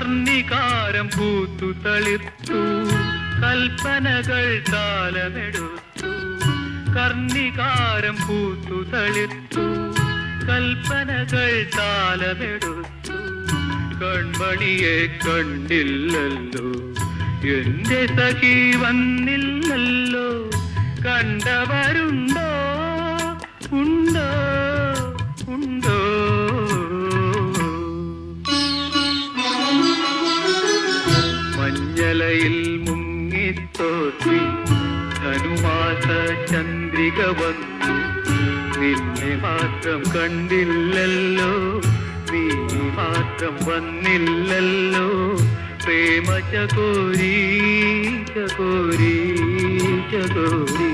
കർണികാരം പൂത്തു തളിർത്തു കൽപ്പനകൾ കാലമെടുത്തു കർണികാരം പൂത്തു തളിർത്തു കൽപ്പനകൾ കാലമെടുത്തു കൺമണിയെ കണ്ടില്ലല്ലോ എന്റെ സഖി വന്നില്ലല്ലോ കണ്ടവരുണ്ടോ ഉണ്ടോ ഉണ്ടോ മഞ്ഞളയിൽ മുങ്ങിത്തോത്തി ധനുമാസ ചന്ദ്രിക വന്നു നിന്നെ മാത്രം കണ്ടില്ലല്ലോ നീ മാത്രം വന്നില്ലല്ലോ പ്രേമ ചകോരി ചകോരി ചകോരി